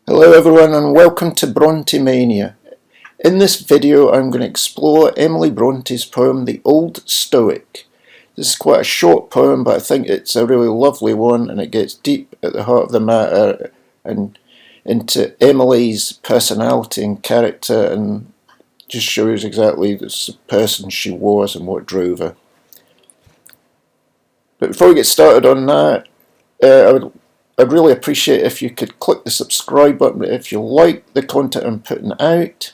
Hello everyone and welcome to Brontë Mania. In this video I'm going to explore Emily Brontë's poem The Old Stoic. This is quite a short poem, but I think it's a really lovely one, and it gets deep at the heart of the matter and into Emily's personality and character, and just shows exactly the person she was and what drove her. But before we get started on that, I'd really appreciate if you could click the subscribe button if you like the content I'm putting out.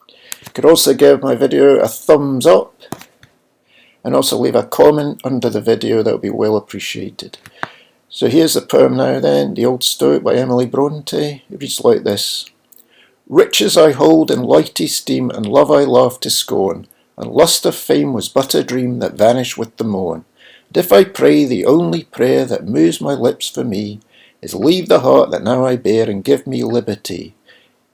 You could also give my video a thumbs up and also leave a comment under the video. That would be well appreciated. So here's the poem now then, The Old Stoic by Emily Brontë. It reads like this. Riches I hold in light esteem, and love I laugh to scorn, and lust of fame was but a dream that vanished with the morn. And if I pray, the only prayer that moves my lips for me is leave the heart that now I bear and give me liberty.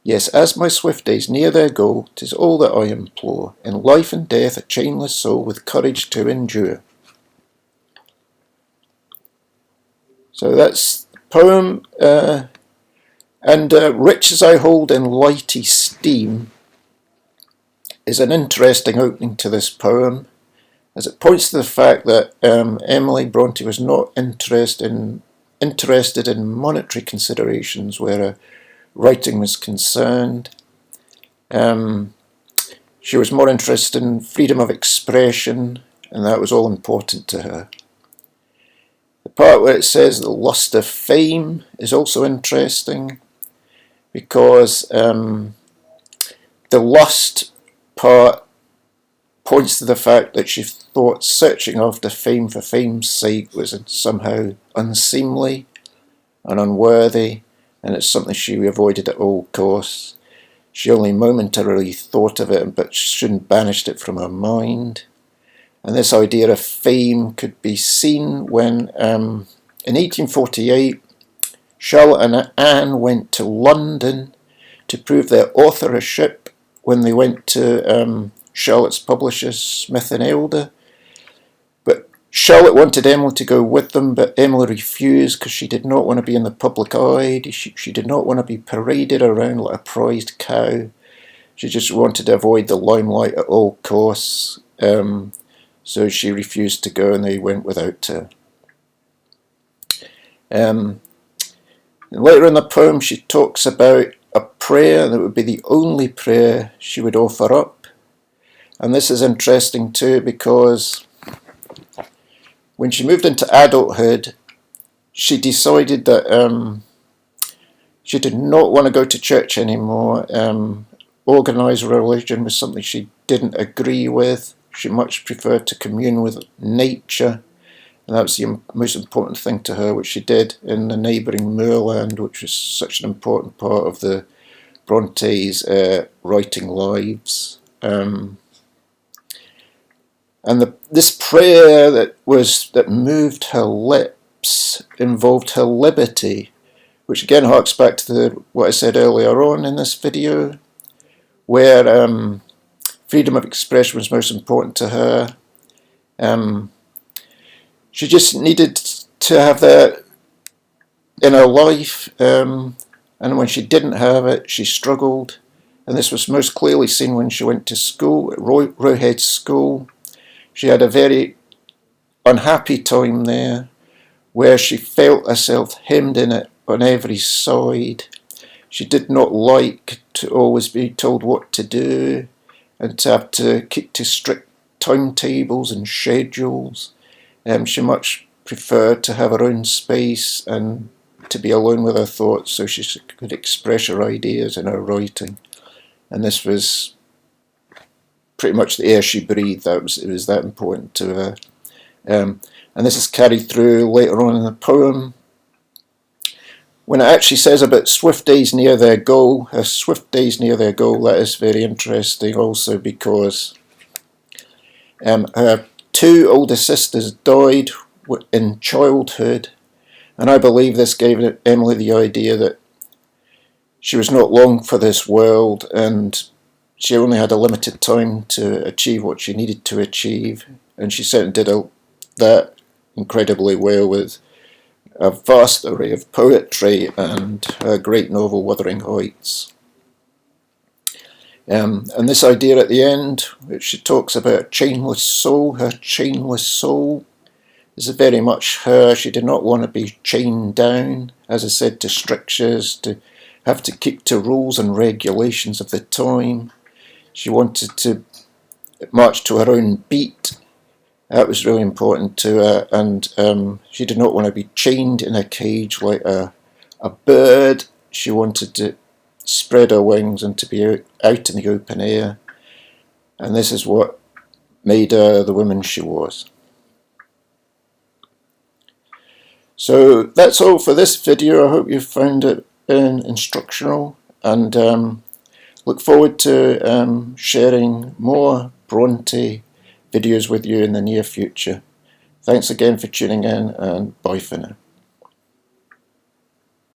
Yes, as my swift days near their goal, 'tis all that I implore, in life and death a chainless soul with courage to endure. So that's the poem, and riches I hold in light esteem is an interesting opening to this poem, as it points to the fact that Emily Brontë was not interested in monetary considerations where her writing was concerned. She was more interested in freedom of expression, and that was all important to her. The part where it says the lust of fame is also interesting, because the lust part points to the fact that she thought searching after fame for fame's sake was somehow unseemly and unworthy, and it's something she avoided at all costs. She only momentarily thought of it, but shouldn't banish it from her mind. And this idea of fame could be seen when, in 1848, Charlotte and Anne went to London to prove their authorship when they went to Charlotte's publishers, Smith and Elder. But Charlotte wanted Emily to go with them, but Emily refused because she did not want to be in the public eye. She did not want to be paraded around like a prized cow. She just wanted to avoid the limelight at all costs. So she refused to go, and they went without her. Later in the poem, she talks about a prayer that would be the only prayer she would offer up. And this is interesting too, because when she moved into adulthood, she decided that she did not want to go to church anymore. Organised religion was something she didn't agree with. She much preferred to commune with nature, and that was the most important thing to her, which she did in the neighbouring moorland, which was such an important part of the Brontes' writing lives. And this prayer that moved her lips involved her liberty, which again harks back to what I said earlier on in this video, where freedom of expression was most important to her. She just needed to have that in her life, and when she didn't have it, she struggled. And this was most clearly seen when she went to school, at Roe Head School. She had a very unhappy time there, where she felt herself hemmed in it on every side. She did not like to always be told what to do, and to have to keep to strict timetables and schedules. She much preferred to have her own space and to be alone with her thoughts, so she could express her ideas in her writing. And this was pretty much the air she breathed. It was that important to her. And this is carried through later on in the poem, when it actually says about swift days near their goal. Her swift days near their goal, that is very interesting also, because her two older sisters died in childhood, and I believe this gave Emily the idea that she was not long for this world, and she only had a limited time to achieve what she needed to achieve, and she certainly did that incredibly well with a vast array of poetry and her great novel Wuthering Heights. And this idea at the end, which she talks about chainless soul, her chainless soul, is very much her. She did not want to be chained down, as I said, to strictures, to have to keep to rules and regulations of the time. She wanted to march to her own beat. That was really important to her, and she did not want to be chained in a cage like a bird. She wanted to spread her wings and to be out in the open air, and this is what made her the woman she was. So that's all for this video. I hope you found it instructional, and look forward to sharing more Brontë videos with you in the near future. Thanks again for tuning in, and bye for now.